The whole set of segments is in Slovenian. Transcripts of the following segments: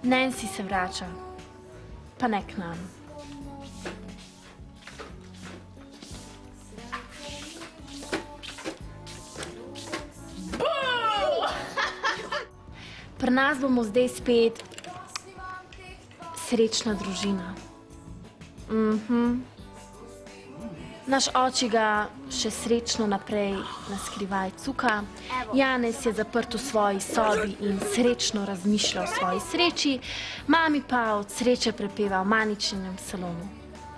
Nancy se vrača, pa ne k nam. Pri nas bomo zdaj spet srečna družina. Naš oči ga še srečno naprej na skrivaj cuka. Janez je zaprt v svoji sobi in srečno razmišlja o svoji sreči. Mami pa od sreče prepeva v Maničinem salonu.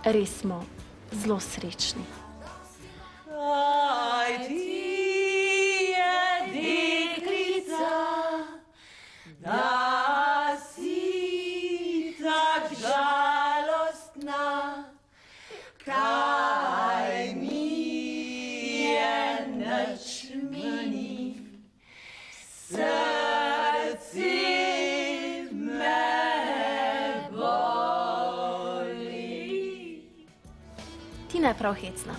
Res smo zelo srečni. Kaj ti je, deklica, da si tak žalostna? Kaj mi je nič meni, srce me boli. Tina je prav hecna.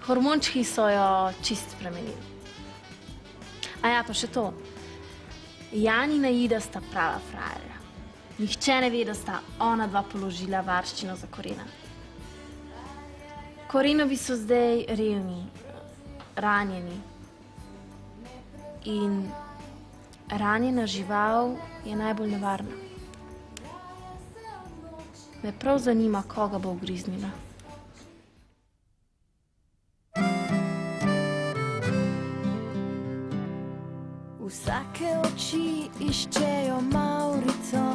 Hormončki so jo čist spremenili. A ja, pa še to. Jan in Aida sta prava frajerja. Nihče ne ve, da sta ona dva položila varščino za Korena. Korenovi so zdaj revni, ranjeni. In ranjena žival je najbolj nevarna. Me prav zanima, koga bo ugriznila. Vsake oči iščejo Maurico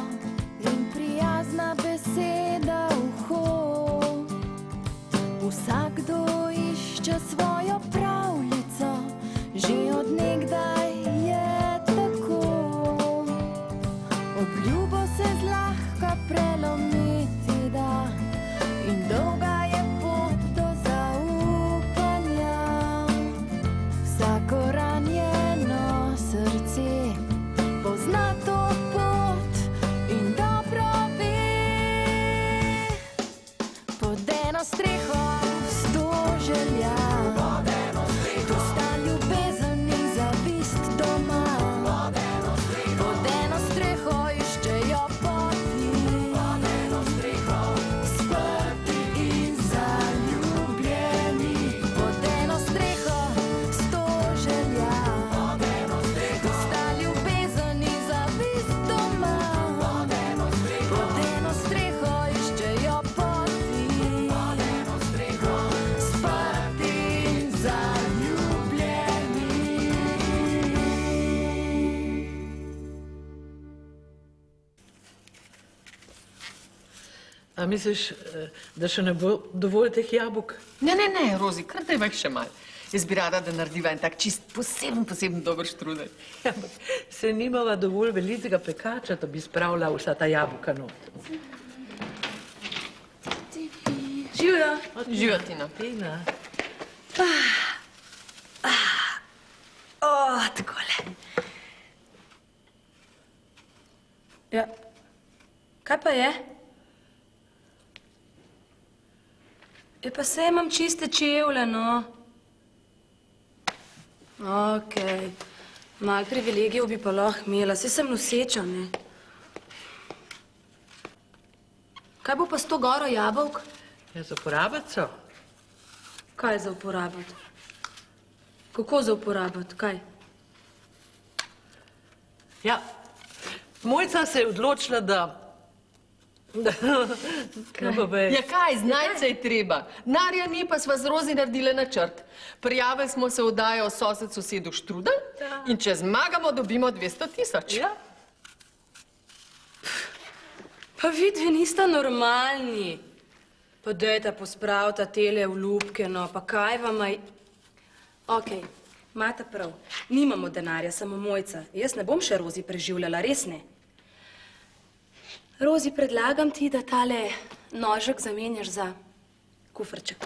in prijazna beseda uho. Vsakdo išče svojo pravljico, že od nekdaj je tako. Obljubo se zlahka prelomiti da in dolga je pot do zaupanja. Vsako ranjeno srce pozna to pot in dobro ve. Pod eno streho sto želja, tu sta ljubezen in zavist doma. Pod eno streho iščejo poti, sprti in zaljubljeni. Pod eno streho sto želja, tu sta ljubezen in zavist doma. Pod eno streho iščejo poti, sprti in zaljubljeni. A misliš, da še ne bo dovolj teh jabolk? Ne, Rozi, kar dajva jih še malo. Jaz bi rada, da narediva en tak čist poseben dober štrudel. Ja, ampak se nimava dovolj velikega pekača, da bi spravila vsa ta jabolka not. Živjo. Živjo, Tina. Tina. Takole. Ja, kaj pa je? Pa saj imam čiste čevlje, no. Okej. Malo privilegijev bi pa lahko imela, saj sem noseča, ne. Kaj bo pa s to goro jabolk? Ja, za uporabico? Kaj za uporabiti? Kako za uporabiti? Kaj? Ja, Mojca se je odločila, da... Kaj pa veš? Ja kaj, znajti se je treba. Narja ni, pa sva z Rozi naredile načrt. Prijavili smo se v oddajo Sosed sosedu štrudel in če zmagamo, dobimo 200 000. Ja. Pa vidve nista normalni. Pa dajta pospravita tele vlupke, no, pa kaj vama... Okej, imata prav. Nimamo denarja, samo Mojca. Jaz ne bom še Rozi preživljala, res ne. Rozi, predlagam ti, da tale nožek zamenjaš za kufrček.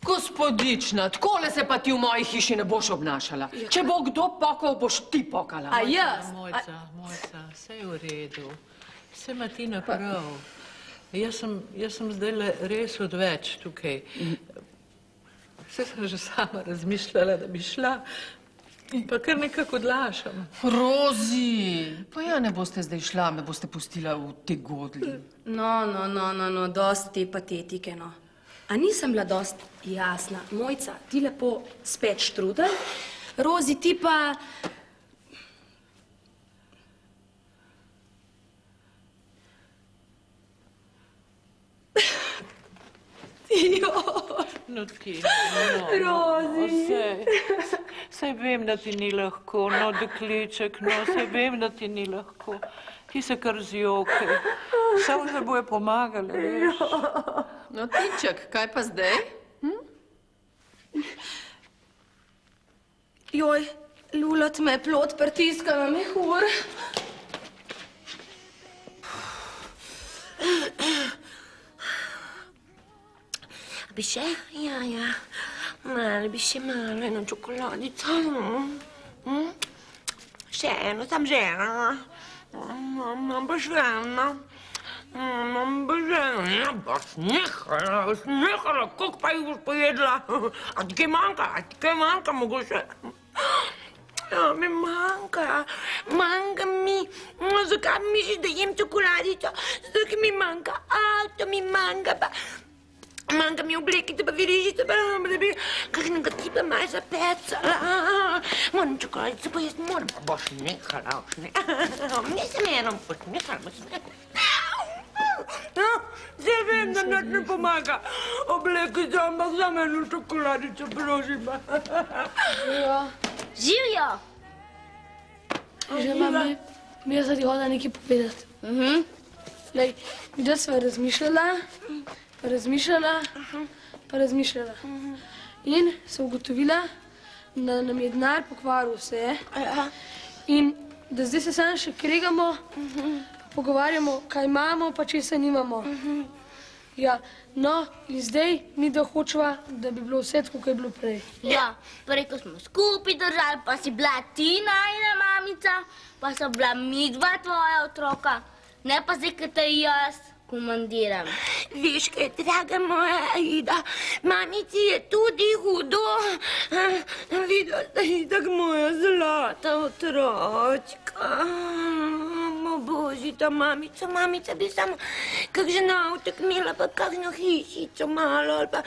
Gospodična, takole se pa ti v moji hiši ne boš obnašala. Če bo kdo pokal, boš ti pokala. A jaz? Mojca, vse je v redu. Vse ima Tina prav. Jaz sem zdajle res odveč tukaj. Vse sem že sama razmišljala, da bi šla. Pa kar nekako odlašam. Rozi, pa ja ne boste zdaj šla, me boste pustila v te godli. No, dosti te patetike, no. A nisem bila dosti jasna? Mojca, ti lepo spet štrudel, Rozi, ti pa... No, Tina, saj vem, da ti ni lahko, no, dekliček, no, saj vem, da ti ni lahko. Ti se kar zjokaj. Samo se boje pomagala, veš. No, Tinček, kaj pa zdaj? Joj, lulat me, plot pritiska na mehur. Bi še? Ja. Malo bi še malo, eno čokoladico. Še eno, sam že eno. Imam pa še eno. Ja, boš nehala, koliko pa jih boš pojedla? A ti kaj manjka mogoče? Ja, mi manjka mi. Zakaj mi misliš, da jem čokoladico? Zato, ker mi manjka avto, mi manjka pa... Manjka mi oblekice pa verižice, pa da bi kakšnega tipa malo zapecala. Moram čokoladico pojesti, moram pa boš nehala, Nisem eno, boš nehala, Zdaj vem, da nič ne pomaga. Oblekica, ampak za eno čokoladico, prosim. Živijo! Že mami, mi je zdaj hodila nekaj povedati. Lej, mi da sva razmišljala. In sem ugotovila, da nam je denar pokvaril vse. In da zdaj se samo še kregamo, pogovarjamo, kaj imamo, pa česa nimamo. Ja, no, in zdaj mi da hočeva, da bi bilo vse tako, kot je bilo prej. Ja, prej, ko smo skupaj držali, pa si bila ti najina mamica, pa so bila mi dva tvoja otroka, ne pa zdaj, ko te jaz komandiram. Veš kaj, draga moja Aida, mamici je tudi hudo. Videla sta itak moja zlata otročka. O Boži, ta mamica bi samo kakšen avtek imela, pa kakšno hišico malo, ali pa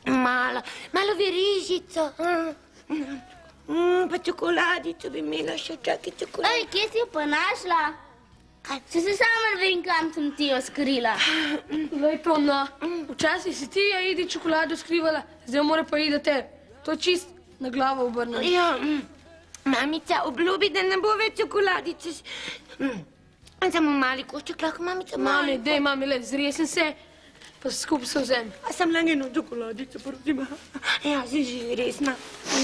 malo verižico. Pa čokoladico bi imela še, čakaj čokoladico. Ej, kje si jo pa našla? Se sama ne vem, kam sem ti jo skrila. Glej to, no, včasih si ti Aidi čokolado skrivala, zdaj mora pa Aida te. To čist na glavo obrneno. Ja, mamica, obljubi, da ne bo več čokoladice. Samo mali košček, lahko mamica mali. Mami, le, zresen se, pa skupaj se vzem. A sem le eno čokoladico, prosim. Ja, si že resna.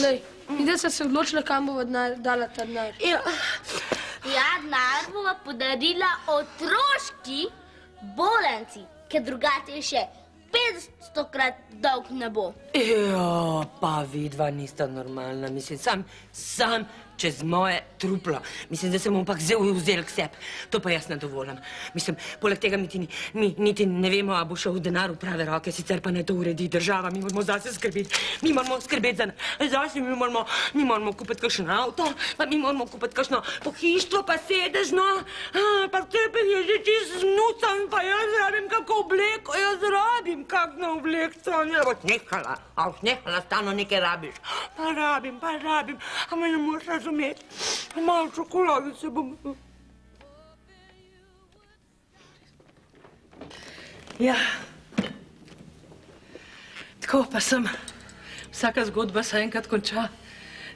Lej, in da sem se odločila, kam bova dala ta denar. Ja, denar bova podarila otroški bolnici, ker drugače še 500-krat dolg ne bo. Ja, pa vidva nista normalna, mislim, sam čez moje truplo. Mislim, da se bom pa vzel k sebi. To pa jaz ne dovolim. Mislim, poleg tega niti ne vemo, a bo šel denar v prave roke, sicer pa ne to uredi država. Mi moramo zase skrbeti. Mi moramo skrbeti zase, mi moramo kupiti kakšen avto, pa mi moramo kupiti kakšno pohištvo, pa sedežno, pa tebe je že čist znucam, pa jaz rabim kako obleko, kakšno obleko. Ne boš nehala, stalno nekaj rabiš. Pa rabim, a me ne moraš razumeti. Malo čokoladice bom... Ja, tako pa sem. Vsaka zgodba se enkrat konča.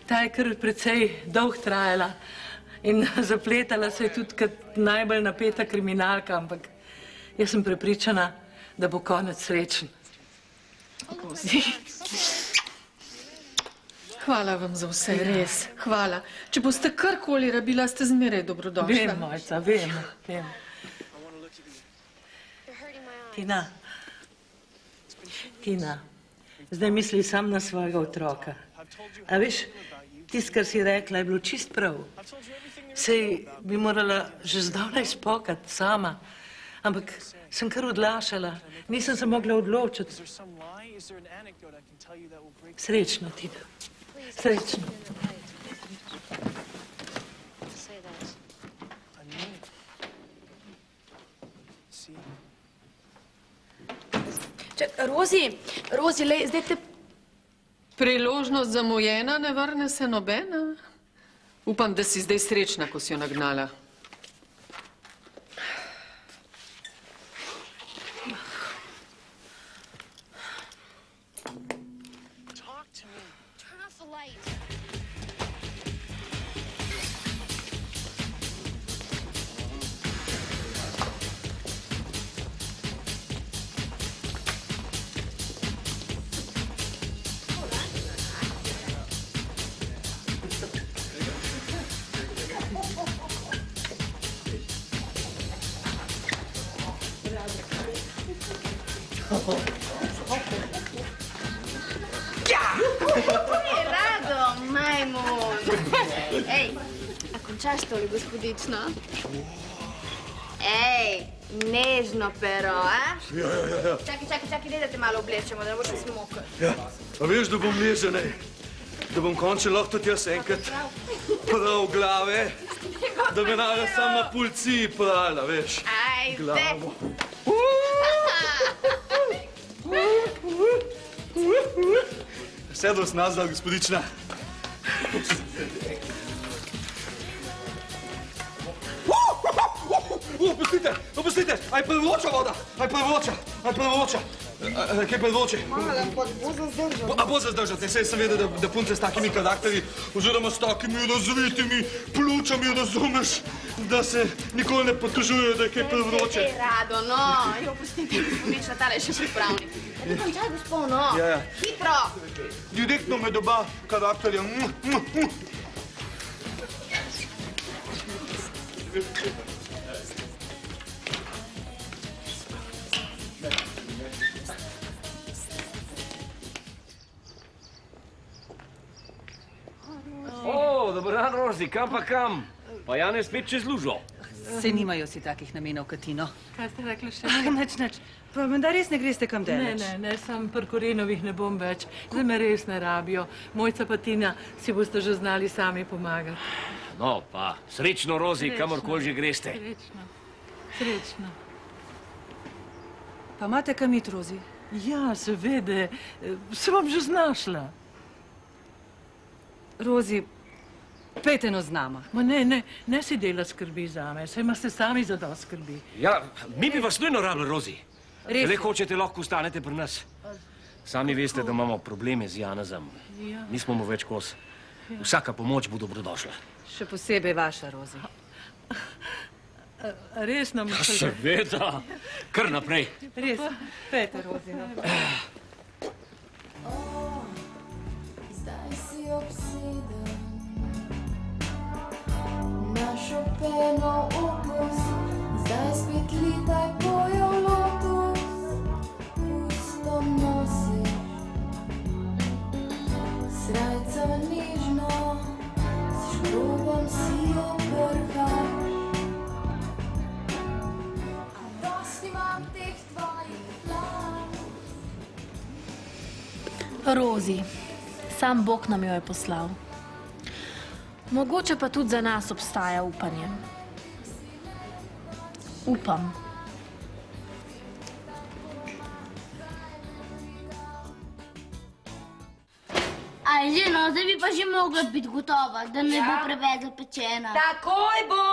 Ta je kar precej dolg trajala in zapletala se je tudi kot najbolj napeta kriminalka, ampak jaz sem prepričana, da bo konec srečen. Hvala vam za vse, res. Hvala. Če boste karkoli rabila, ste zmeraj dobrodošla. Vem, Mojca, vem. Tina, zdaj misli sam na svojega otroka. A veš, tisto, kar si rekla, je bilo čist prav. Sej bi morala že zdavnaj spokati sama, ampak sem kar odlašala. Nisem se mogla odločiti. Srečno, Tina. Srečno. Rozi, lej, zdaj te... Priložnost zamujena, ne vrne se nobena. Upam, da si zdaj srečna, ko si jo nagnala. Rado, majmun. Ej, a končaš tole, gospodično? Ej, nežno pero, a? Ja. Čakaj, da te malo oblečemo, da ne boš smokal. Ja, a veš, da bom nežen, da bom končno lahko tudi jaz enkrat prav glave, da me nara sam na policiji prala, veš. Glavo. Sedel sem nazad, gospodična. Opustite, aj prevroča voda, aj prevroča. Kaj prevroče? Mala, pa bo zazdržal. A bo zazdržal, saj sem vedel, da punce s takimi karakterji oziroma s takimi razvitimi pljučami, razumeš, da se nikoli ne potužujejo, da je kaj prevroče. Rado, no, opustite, gospodična, tale je še pripravnik. Končaj, gospod, no. Ja. Hitro. Direktno med oba karakterja. Dober dan, Rozi, kam pa kam? Pa Janez spet čez lužo. Se nimajo si takih namenov, Katino. Kaj ste rekli še? Nič. Pa menda res ne greste kam daleč? Ne, sam pri Korenovih ne bom več. Zdaj me res ne rabijo. Mojca pa Tina si boste že znali sami pomagati. No, pa srečno, Rozi, kamorkoli že greste. Srečno. Pa imate kam iti, Rozi? Ja, seveda. Se bom že znašla. Rozi, pejte no z nama. Ma ne si dela skrbi zame, saj imate sami za dosti skrbi. Ja, mi bi vas nujno rabili, Rozi. Res? Le hočete, lahko ostanete pri nas. Sami veste, da imamo probleme z Janezom. Ja. Nismo mu več kos. Vsaka pomoč bo dobrodošla. Še posebej vaša, Rozi. Resno mi se... Seveda. Kar naprej. Res, pejte, Rozi. Zdaj si obseden, našo peno okus, zdaj spet litaj pojo lotus, pusto nosiš, srajco nežno, s škrobom si jo prhaš. A dosti imam teh tvojih plač. Rozi, sam Bog nam jo je poslal. Mogoče pa tudi za nas obstaja upanje. Upam. Aj, že no, zdaj bi pa že mogla biti gotova, da ne bo preveč zapečena. Takoj bo!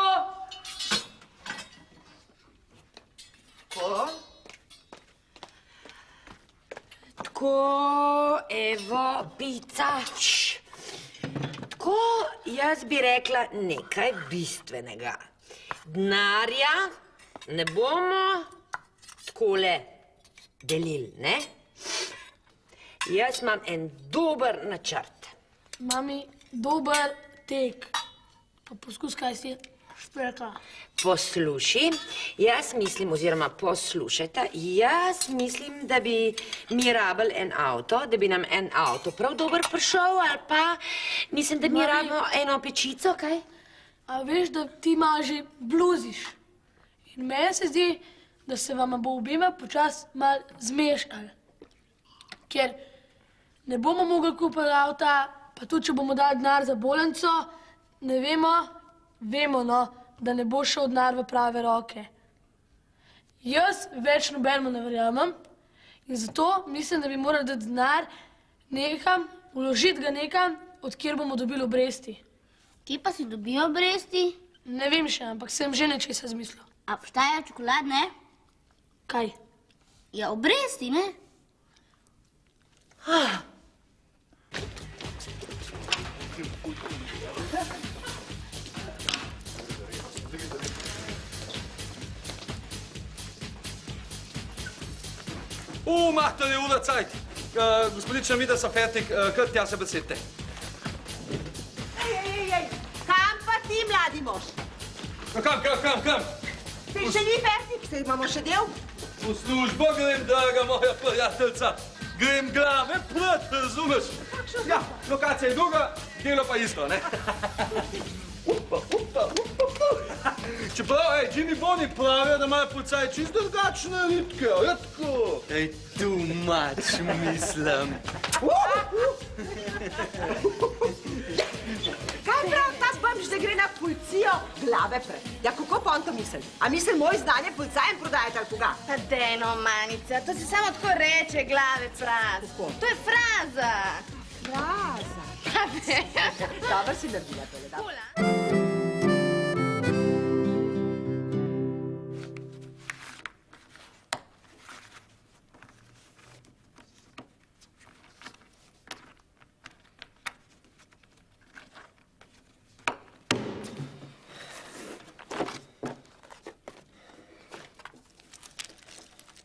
Tako, evo, pica. Tako, jaz bi rekla nekaj bistvenega. Denarja ne bomo takole delili, ne? Jaz imam en dober načrt. Mami, dober tek. Pa poskus, kaj si rekla. Poslušaj, jaz mislim, oziroma poslušajte, jaz mislim, da bi mi rabili en avto, da bi nam en avto prav dober prišel, ali pa mislim, da mi rabimo eno pečico, kaj? A veš, da ti malo že bluziš. In meni se zdi, da se vama bo obima počas malo zmeškali. Ker ne bomo mogli kupiti avta, pa tudi, če bomo dali denar za bolnico, ne vemo, no, da ne bo šel denar v prave roke. Jaz več nobenemu ne verjamem In zato mislim, da bi morali dati denar nekam, vložiti ga nekam, od kjer bomo dobili obresti. Kje pa si dobijo obresti? Ne vem še, ampak sem že nečesa zmislil. A obstajajo čokoladne? Kaj? Ja, obresti, ne? Machter, je ura Zeit. Gospodična, mi da so fertig, kar tja se besedite. Ej, kam pa ti, mladi mož? No kam? Se še ni fertik, se imamo še del? V službo grem, draga moja prijateljca. Grem glave prat, razumeš? Ja, lokacija je druga, delo pa isto, ne? Čeprav, Jimmy Boni pravijo, da imajo policaji čisto drugačne ritke, ja tako. Too much, mislim. Kaj prav ta bamž, da gre na policijo glave pred? Ja, kako pa on to misli? A misli moj znanje policajem prodajati ali koga? Pa dejno, manica, to se samo tako reče, glave fraz. To je fraza. Fraza? Dobro si naredila tole, da.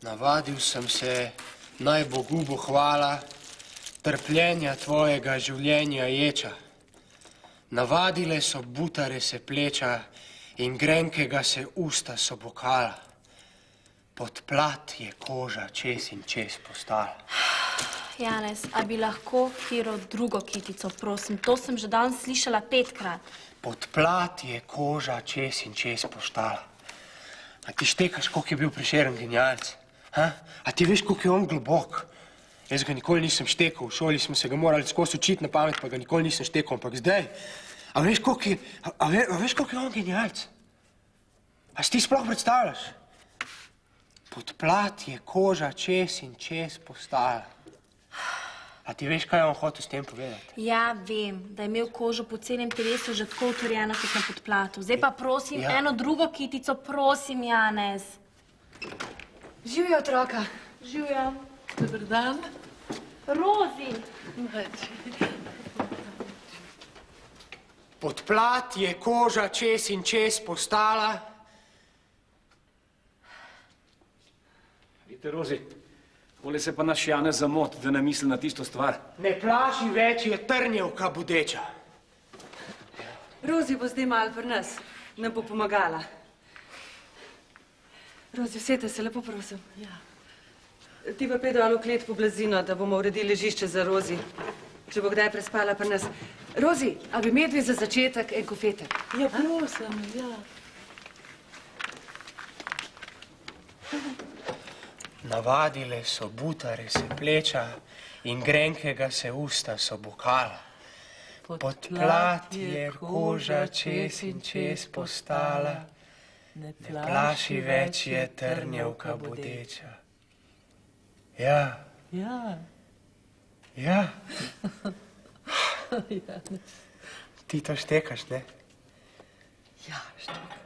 Navadil sem se, naj Bogu bo hvala, trpljenja tvojega življenja ječa. Navadile so butare se pleča in grenkega se usta so bokala. Pod plat je koža čez in čez postala. Janez, a bi lahko katero drugo kitico, prosim? To sem že danes slišala 5-krat. Pod plat je koža čez in čez postala. A ti štekaš, koliko je bil Prešeren genialec? A ti veš, koliko je on globok? Jaz ga nikoli nisem štekal, v šoli smo se ga morali skozi učiti na pamet, pa ga nikoli nisem štekal, ampak zdaj, a veš, koliko je on genialec? A si ti sploh predstavljaš? Pod plat je koža čez in čez postala. A ti veš, kaj je on hotel s tem povedati? Ja, vem, da je imel kožo po celem telesu že tako utrjeno kot na podplatu. Zdaj pa prosim, eno drugo kitico, prosim, Janez. Živjo, otroka. Živjo. Dober dan. Rozi. Pod plat je koža čez in čez postala. Vidite, Rozi, pole se pa naš Janez zamot, da ne misli na tisto stvar. Ne plaši več, je trnjevka budeča. Rozi bo zdaj malo pri nas, nam bo pomagala. Rozi, usete se, lepo prosim. Ja. Ti pa pej dol v klet po blazino, da bomo uredili ležišče za Rozi, če bo kdaj prespala pri nas. Rozi, a bi medvi za začetek en kofetek? Ja, prosim, ja. Navadile so butare se pleča in grenkega se usta so bokala. Pod plat je koža čez in čez postala. Ne plaši več, je trnjevka bodeča. Ja. Ja. Ja. Ti to štekaš, ne? Ja, štekam.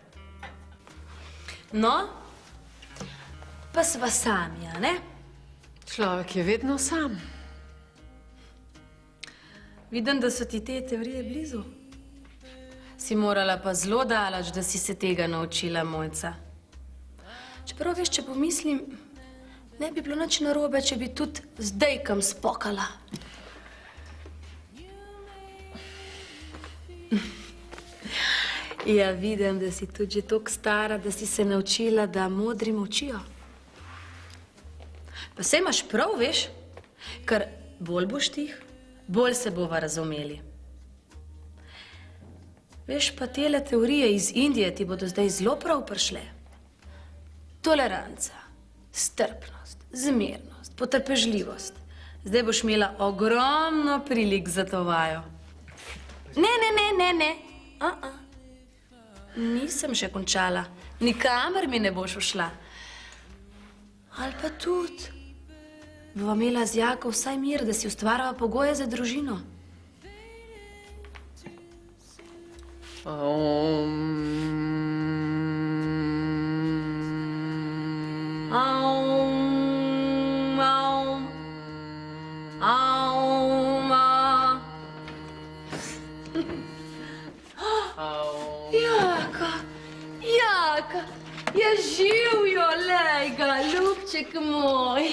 No, pa sva sami, a ne? Človek je vedno sam. Vidim, da so ti te teorije blizu. Si morala pa zelo daleč, da si se tega naučila, Mojca. Čeprav veš, če pomislim, ne bi bilo nič narobe, če bi tudi zdaj kam spokala. Ja, vidim, da si tudi že toliko stara, da si se naučila, da modri molčijo. Pa saj imaš prav, veš, ker bolj boš tih, bolj se bova razumeli. Veš, pa tele teorije iz Indije ti bodo zdaj zelo prav prišle. Toleranca, strpnost, zmernost, potrpežljivost. Zdaj boš imela ogromno prilik za to vajo. Ne. Nisem še končala. Nikamer mi ne boš ušla. Ali pa tudi. bova imela z Jako vsaj mir, da si ustvarjava pogoje za družino. Jaka, ja živjo, lej ga, ljubček moj.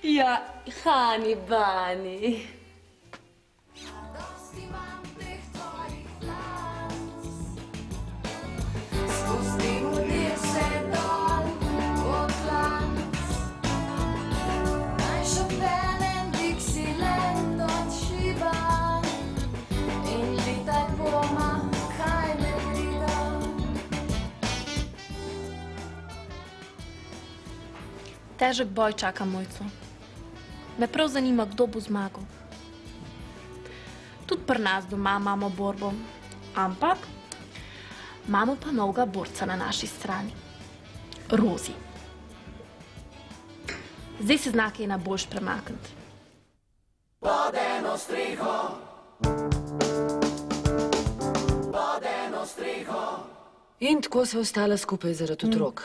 Ja, Hani Bani. Težek boj čaka Mojco. Me prav zanima, kdo bo zmagal. Tudi pri nas doma imamo borbo, ampak imamo pa novega borca na naši strani. Rozi. Zdaj se zna, kaj je najboljš premakniti. Pod eno streho. Pod eno streho. In tako sva ostala skupaj zaradi otrok.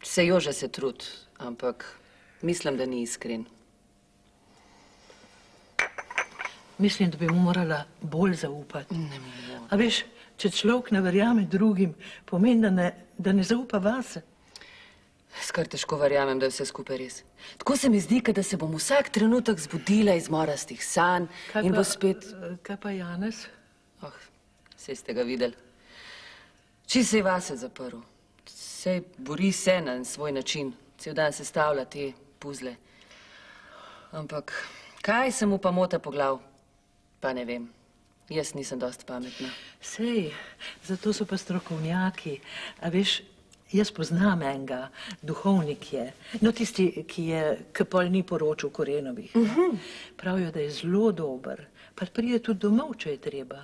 Se Jože se trud, ampak mislim, da ni iskren. Mislim, da bi mu morala bolj zaupati. A veš, če človek ne verjame drugim, pomeni, da ne zaupa vase. Skar težko verjamem, da je vse skupaj res. Tako se mi zdi, da se bom vsak trenutek zbudila iz morastih sanj in bo spet... Kaj pa Janez? Saj ste ga videli. Čisto se je vase zaprl. Sej bori se na svoj način. Cel dan sestavlja te puzle. Ampak kaj se mu pa mota po glav? Pa ne vem. Jaz nisem dosti pametna. Sej, zato so pa strokovnjaki. A veš, jaz poznam enega, duhovnik je. No, tisti, ki pol ni poročil Korenovih. Pravijo, da je zelo dober. Pa pride tudi domov, če je treba.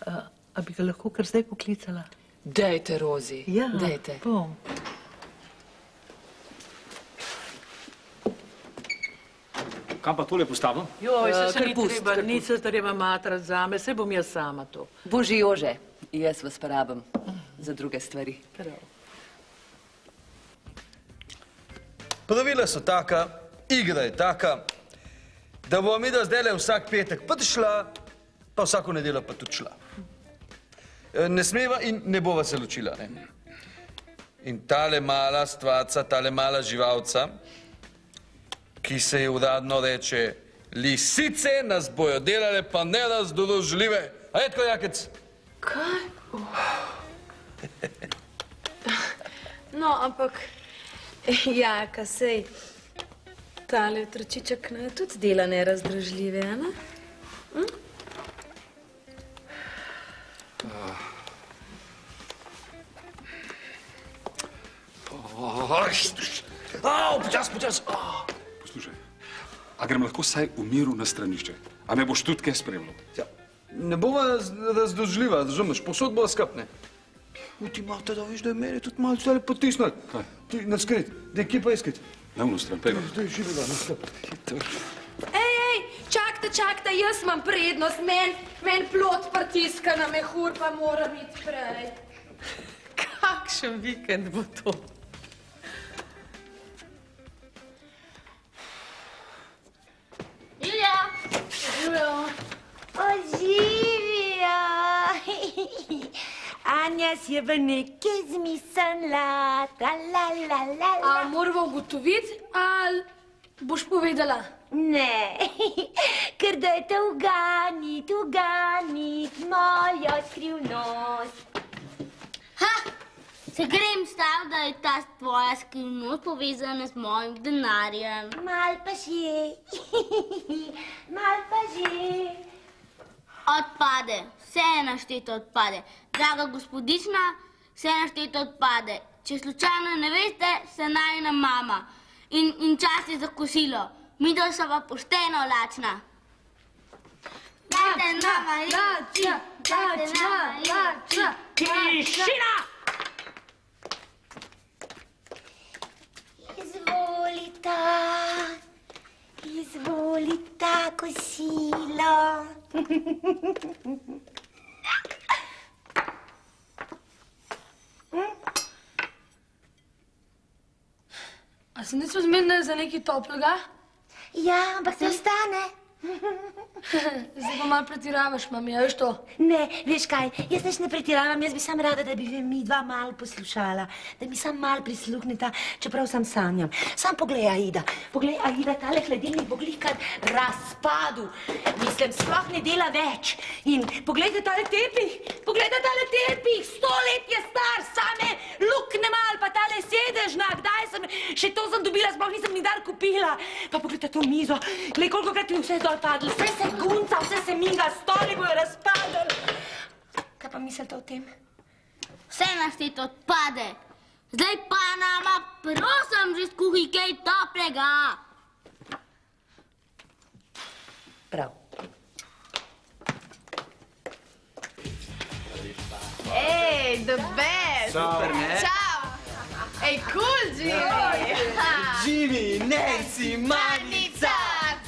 A bi ga lahko kar zdaj poklicala? Dejte, Rozi. Ja, dejte. Bom. Kam pa tole postavim? Joj, se ni treba, nič se treba matrati zame, se bom jaz sama to. Boži Jože, jaz vas pa rabim za druge stvari. Pravila so taka, igra je taka, da bomo mi zdajle vsak petek prišla, pa vsako nedeljo pa tudi šla. Ne smeva in ne bova se ločila, ne. In tale mala stvarca, tale mala živalca, ki se je uradno reče lisice, nas bojo delale pa nerazdružljive. A je tako, Jakec? Kaj? No, ampak, Jaka, sej, tale otročiček tudi dela nerazdružljive, a ne? Počas. Poslušaj, a grem lahko vsaj v miru na stranišče? A me boš tudi kaj spremljal? Ja, ne bova razdružljiva, razumeš, posod bova skupne. Ti imate, da veš, da je meni tudi malo celo potisnil. Kaj? Ti na skrit, da je kje pa iskati? Levno stran, pega. Zdaj živela, na skup. Ej, čakajte, jaz imam prednost, men plot pritiska na mehur, pa moram iti prej. Kakšen vikend bo to? Julija! Oživijo! Anja si je v nekaj zmislila, la. A moramo ugotoviti, ali boš povedala? Ne, ker dajte uganit mojo skrivnost. Ha! Se grem stav, da je ta tvoja skrivnost povezana z mojim denarjem. Mal pa že. Odpade, vse je našteto odpade. Draga gospodična, vse je našteto odpade. Če slučajno ne veste, se najina mama. In čas je za kosilo. Midva sva pa pošteno lačna. Dajte nama reči, Tišina! Izvolita. boli tako silo. A se nismo zmenili za nekaj toplega? Ja, ampak to ostane. Zdaj pa malo pretiravaš, mami, a veš to? Ne, veš kaj, jaz nič ne pretiravam, jaz bi sam rada, da bi mi dva malo poslušala, da mi sam malo prisluhneta, čeprav sam sanjam. Sam poglej, Aida, tale hladilnik bo glikar razpadu. Mislim, sploh ne dela več. In poglejte tale tepih, 100 let je star, same lukne mal, pa tale sedežna, kdaj sem, še to sem dobila, sploh nisem nikdar kupila. Pa poglejte to mizo, glej, kolikokrat je vse dol padlo, vse se gunca, vse se miga, stoli bojo razpadali. Kaj pa mislite o tem? Vse naštet odpade. Zdaj pa nama prosim že skuhi kaj toplega. Prav. Ej, the best! Super, ne? Čau! Ej, cool, Jimmy! Jimmy, Nancy, Manica,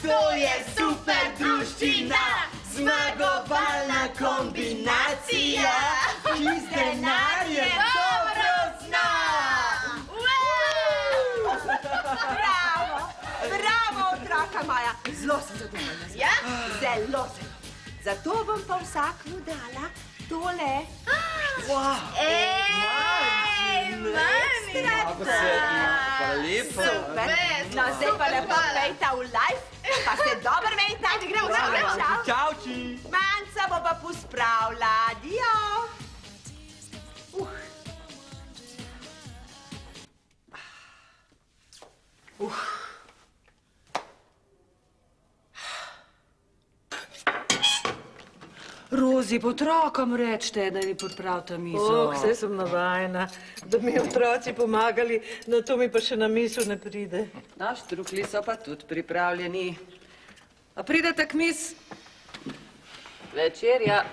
to je super druščina, zmagovalna kombinacija, ki z denarjem dobro zna. Bravo, otroka moja. Zelo sem zadovoljna. Ja? Zelo sem. Zato bom pa vsakmu dala tole. Hvala lepa. Super. No, zdaj pa lepo pejta v live, pa ste dobro mejta. Ajde, gremo, čau. Čau, či. Manca bo pa pospravila. Adio. Rozi, otrokom rečte, da mi podpravita mizo. Saj sem navajena, da mi otroci pomagali, na to mi pa še na misel ne pride. Naš štruklji so pa tudi pripravljeni. A pridete k mis? Večerja.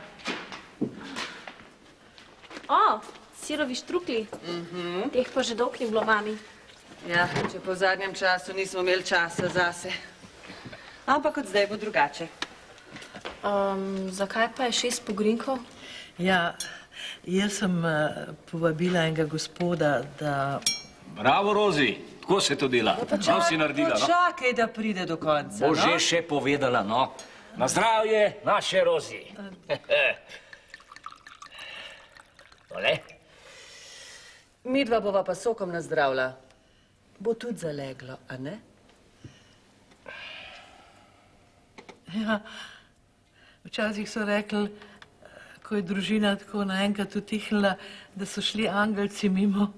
O, sirovi štrukli. Teh pa že dolgo ni bilo, mami. Ja, če po zadnjem času nismo imeli časa zase. Ampak od zdaj bo drugače. Zakaj pa je 6 pogrinkov? Ja, jaz sem povabila enega gospoda, da... Bravo, Rozi, tako se to dela. Prav si naredila, no? Počakaj, da pride do konca, Bo no? že še povedala, no. Na zdravje naše Rozi. Tole? Midva bova pa sokom nazdravila. Bo tudi zaleglo, a ne? Ja, včasih so rekli, ko je družina tako naenkrat utihnila, da so šli angelci mimo.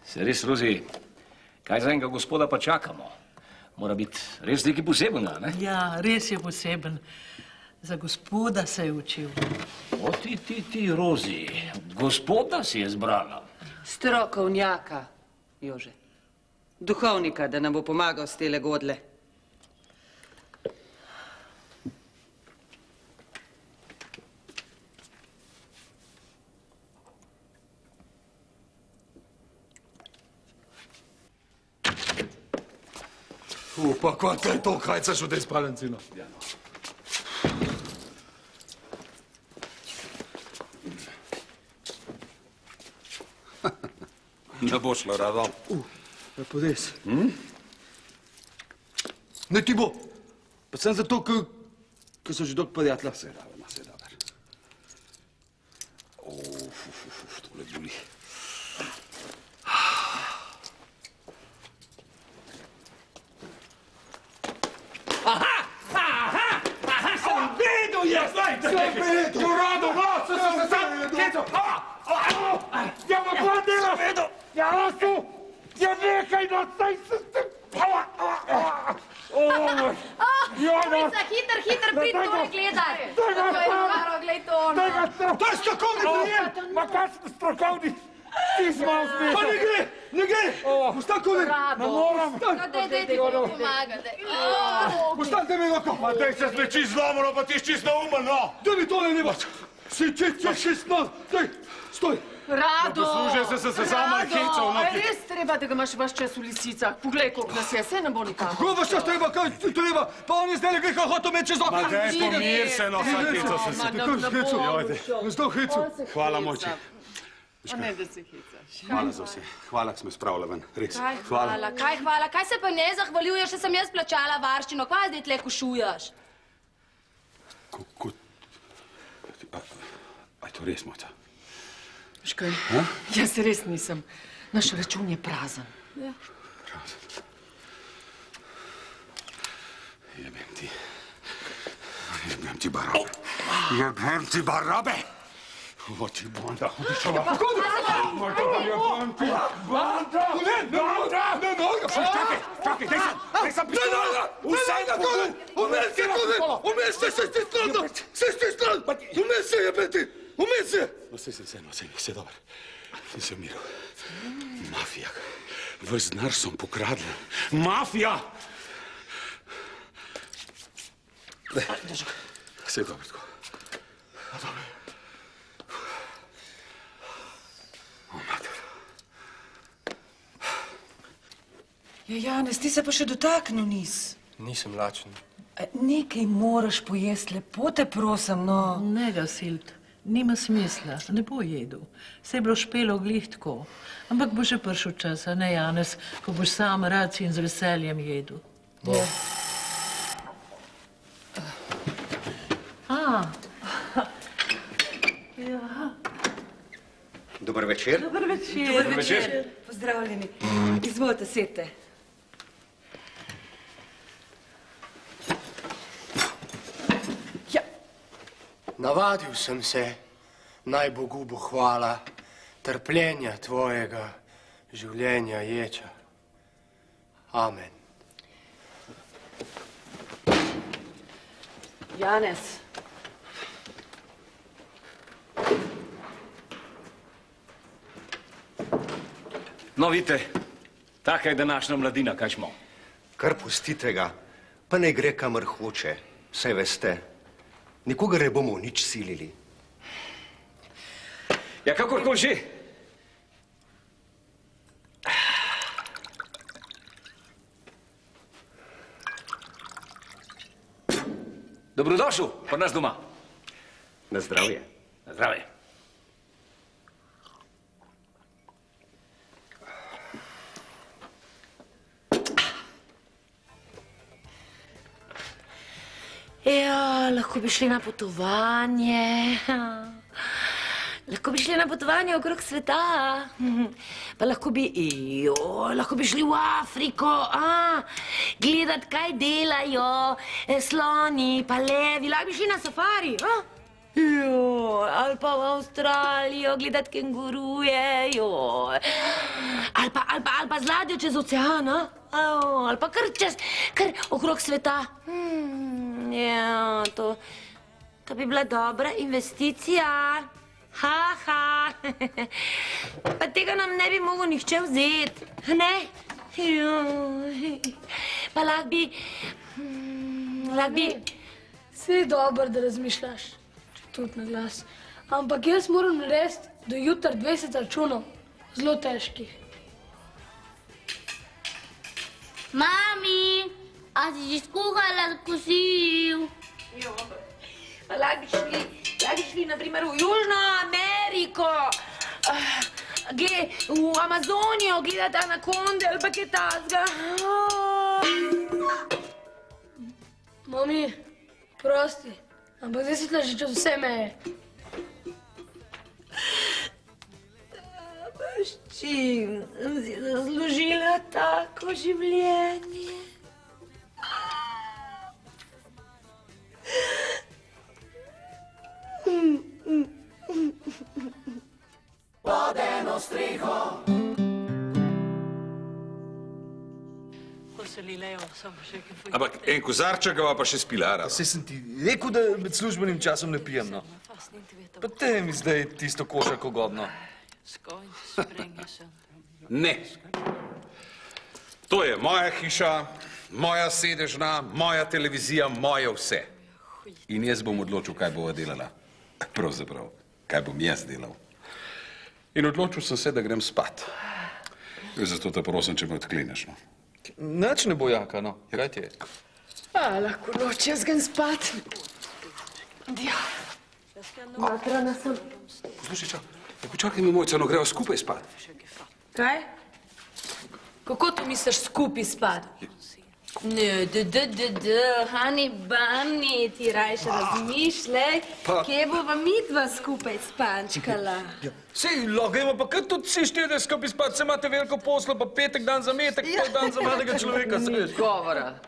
Se res, Rozi, kaj za enega gospoda pa čakamo? Mora biti res nekaj posebnega, ne? Ja, res je poseben. Za gospoda se je učil. O, ti, Rozi, gospoda si je zbrala. Strokovnjaka, Jože. Duhovnika, da nam bo pomagal s tele godle. Pa kvanta je to, krajcaš v tej spalnici, no? Ja, no. Ne bo šlo, Rado. Lepo res. Ne ti bo. Pa sem zato, ker so že dolgo prijatelja. Saj dobro, saj dobro. Tole boli. Sem vedel, jaz! Sem vedel! Rado, no, sem vedel! Ja, ma kva delaš? Ja, Rastu! Ja, nekaj, no, saj sem te... Ulica, hiter, prid tole gledaj. Glej to, no. To je strokovni prijem! Ma kaj sem strokovni? Ti si malo smešal. Pa ne gre! Ustan kole! Ne moram! Daj ti bomo pomagati. Ustanite mi roko! Ma daj se zmeči zlomilo, pa ti si čisto umen, no! Daj mi tole, ne bač! Si čisto, daj! Stoj! Rado! Poslušaj se samo hecal. A je res treba, da ga imaš vaš čas v lisicah? Poglej, koliko nas je, saj ne bo nikamor. Kako vas čas treba, kaj treba? Pa on je zdaj nekaj hotel imeti čez okno. Ma daj, pomir se, no, vsak hecal se. Zdaj hecal. Hvala, mojči. A ne, da se hecaš. Hvala za vse. Hvala, ko smo spravili ven. Res. Kaj hvala? Kaj se pa ne zahvaljuješ, da sem jaz plačala varščino? Kaj zdaj tle košujaš? A je to res, mojca? Veš kaj, jaz res nisem. Naš račun je prazen. Jebem ti barabe. Jebem ti barabe! O ti banda, hudišala. Jebem ti banda! Čakaj, daj sam pistola! Umej se, sesti stran! Umej se, jebem ti! Umej se! No, vse dobro. Sem se umiril. Mafija. Ves denar sem pokradla. Mafija! Vse je dobro tako. Ja, Janez, ti se pa še dotaknil nis. Nisem lačen. Nekaj moraš pojesti, lepo te prosim, no. Ne ga silt, nima smisla, ne bo jedel. Saj je bilo špelo glih tako. Ampak bo še prišel čas, a ne, Janez, ko boš sam rad in z veseljem jedel. Bo. Dober večer. Dober večer. Dober večer. Pozdravljeni. Izvolite, sedite. Navadil sem se, naj Bogu bo hvala, trpljenja tvojega življenja ječa. Amen. Janez. No, vidite, taka je današnja mladina, kaj smo. Kar pustite ga, pa ne gre kamor hoče, saj veste. Nikogar ne bomo nič silili. Ja, kakorkoli že. Dobrodošel pri nas doma. Na zdravje. Na zdravje. Ja, lahko bi šli na potovanje. Lahko bi šli na potovanje okrog sveta. Pa lahko bi šli v Afriko, gledat, kaj delajo sloni, pa levi. Lahko bi šli na safari, ali pa v Avstralijo gledat kenguruje, ali pa z ladjo čez ocean, ali pa kar okrog sveta. Ja, to bi bila dobra investicija. Pa tega nam ne bi mogel nihče vzeti, ne? Pa lahko bi... Si dober, da razmišljaš, če tudi na glas. Ampak jaz moram narediti do jutra 20 računov, zelo težkih. Mami, a si že skuhala kosil? Pa lahko bi šli, na primer, v Južno Ameriko, v Amazonijo gledati anakonde ali pa kaj takega. Mami, prosti, ampak zdaj si tla že čez vse meje. S čim sem si zaslužila tako življenje? Pod eno streho. Ampak en kozarček ga pa še spila, rada. Saj sem ti rekel, da med službenim časom ne pijem, no. Pa te mi zdaj tisto košarko godno. Ne. To je moja hiša, moja sedežna, moja televizija, moje vse. In jaz bom odločil, kaj bova delala. Pravzaprav, kaj bom jaz delal. In odločil sem se, da grem spat. Zato te prosim, če me odkleneš. No. Nič ne bo, Jaka, no. Kaj ti je? Lahko noč, jaz grem spat. Ja. Matrana sem. Poslušaj, počakaj mi, Mojca, no greva skupaj spat. Kaj? Kako to misliš skupaj spat? Ne, Hani Bani, ti rajše razmišljaj, kje bova midva skupaj spančkala. Sej, lahko gremo pa kar tudi vsi štirje skupaj spat, se imate veliko posla, pa petek dan za metek, pol dan za mladega človeka, se veš. Govora.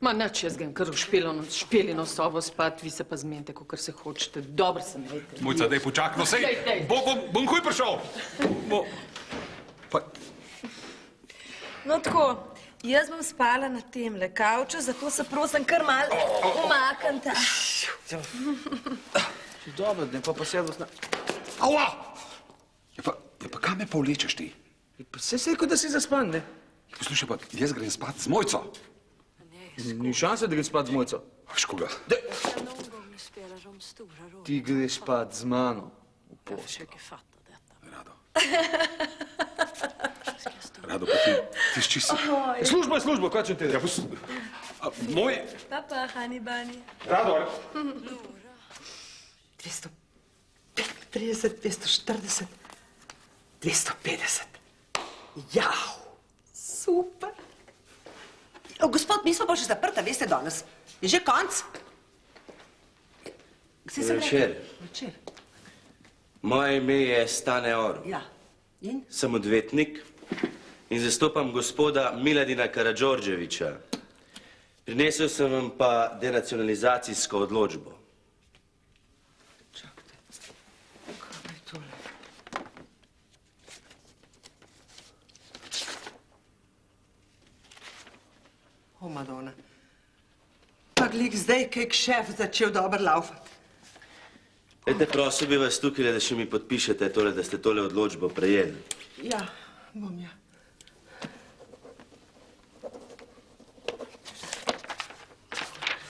Ma nič, jaz grem kar v špelino sobo spat, vi se pa zmenite, kakor se hočete. Dobro se imejte. Mojca, daj počakaj, no sej, bom kuj prišel. No tako, jaz bom spala na temle kavču, zato se prosim kar malo umaknite. Dobro, ne pa sedel na... Aua! Pa kam me pa vlečeš ti? Sej, kot da si zaspan, ne? Poslušaj pa, jaz grem spat z Mojco. Ni šanse, da greš spat z Mojco. Veš koga? Ti greš spat z mano v poslu. Rado, pa ti ščisi. Služba je služba, kaj če te... Moj... Pa, Hani Bani. Rado. 235, 240, 250. Jau, super. Gospod, mi smo pa še zaprta, veste, danes. Je že konc? Večer. Večer. Moje ime je Stane Or. Ja. In? Sem odvetnik in zastopam gospoda Miladina Karadžordževiča. Prinesel sem vam pa denacionalizacijsko odločbo. O, Madonna. Pa glik zdaj, kak šef začel dobro laufati. Ejte, prosil bi vas tukaj, da še mi podpišete tole, da ste tole odločbo prejeli. Ja, bom ja.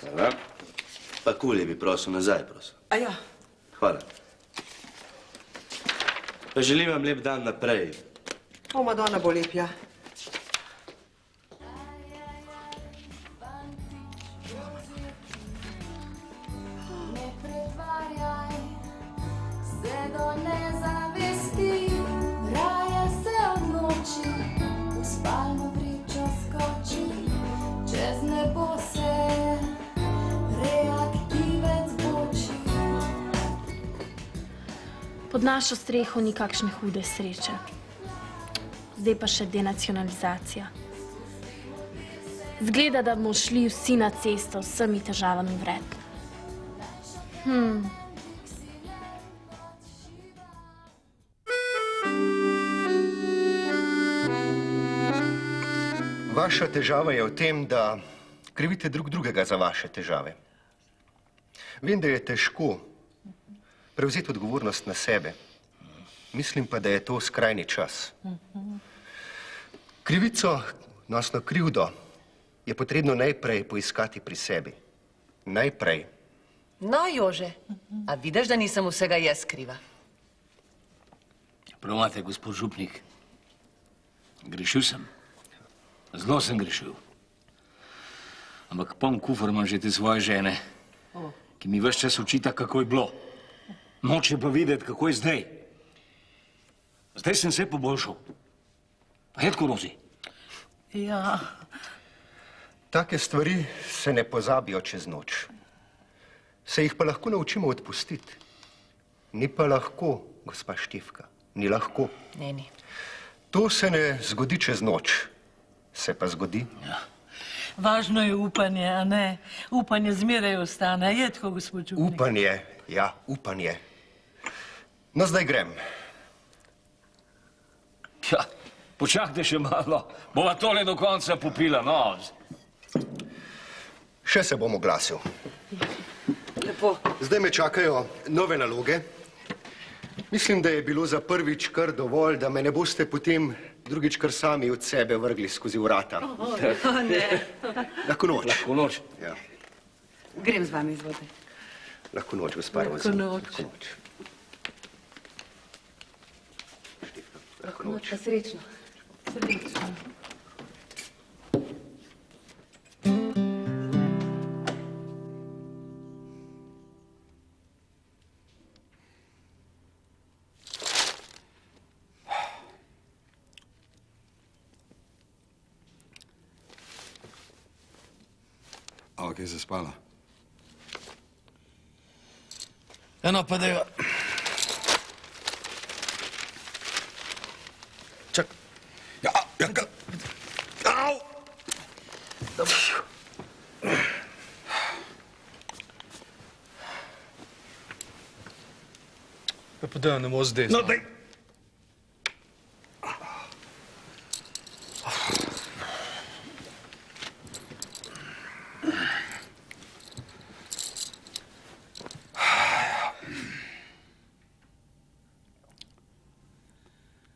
Hvala. Pa kulje bi prosil nazaj, prosim. A ja. Hvala. Pa želim vam lep dan naprej. O, Madonna bo lep, ja. Pod našo streho ni kakšne hude sreče. Zdaj pa še denacionalizacija. Zgleda, da bomo šli vsi na cesto s vsemi težavami vred. Vaša težava je v tem, da krivite drug drugega za vaše težave. Vem, da je težko prevzeti odgovornost na sebe. Mislim pa, da je to skrajni čas. Krivico, odnosno krivdo, je potrebno najprej poiskati pri sebi. Najprej. No, Jože, a vidiš, da nisem vsega jaz kriva? Prav imate, gospod župnik. Grešil sem. Zelo sem grešil. Ampak poln kufer imam že te svoje žene, ki mi ves čas očita, kako je bilo. Noče pa videti, kako je zdaj. Zdaj sem se poboljšal. A je tako, Rozi? Ja. Take stvari se ne pozabijo čez noč. Se jih pa lahko naučimo odpustiti. Ni pa lahko, gospa Štefka, ni lahko. Ni. To se ne zgodi čez noč. Se pa zgodi. Ja. Važno je upanje, a ne? Upanje zmeraj ostane. Je tako, gospod župnik? Upanje, ja, upanje. No, zdaj grem. Ja, počakajte še malo. Bova tole do konca popila, no. Še se bom oglasil. Lepo. Zdaj me čakajo nove naloge. Mislim, da je bilo za prvič kar dovolj, da me ne boste potem drugič kar sami od sebe vrgli skozi vrata. Ne. Lahko noč. Lahko noč. Ja. Grem z vami, izvolite. Lahko noč, gospa Roza. Lahko noč. Lahko noč. Lahko noč. Pa srečno. Srečno. A, kje se spala? Eno pa deva. Čak. Ja, au! Ja, pa deva, ne mo z desno. No, daj!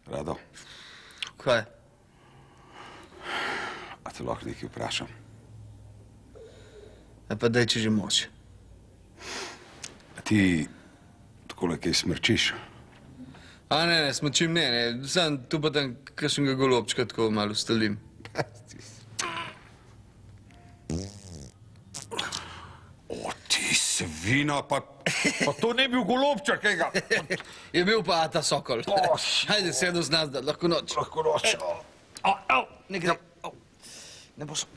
Rado. Kaj? A te lahko nekaj vprašam? Ja, pa daj, če že moč. A ti takole kaj smrčiš? A ne, smrčim ne. Sam tu pa tam kakšnega golobčka tako malo stalim. O, ti svina, pa to ne bil golobček, ega. Je bil pa ta sokol. Hajde, sedo z nas, da lahko noč. Lahko noč. Au, ne gre. Ne bo so.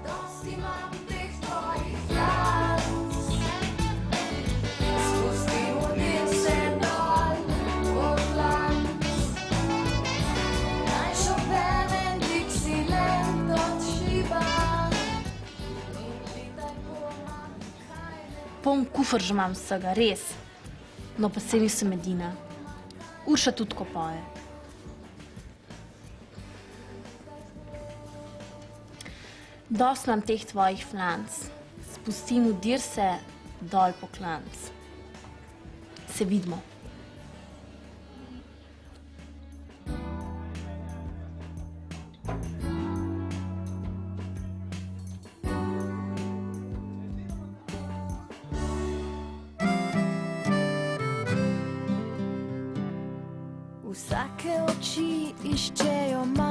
Dosti imam teh tvojih flanc, spusti vodijo se dol v klanc. Naj šopenem Dixieland od šiba in pitaj poma, kaj ne. Poln kufer že imam vsega, res. No pa se nisem edina. Urša tudi ko poje. Dost imam teh tvojih flanc. Spustim v dirse dol po klanc. Se vidimo. Vsake oči iščejo malo.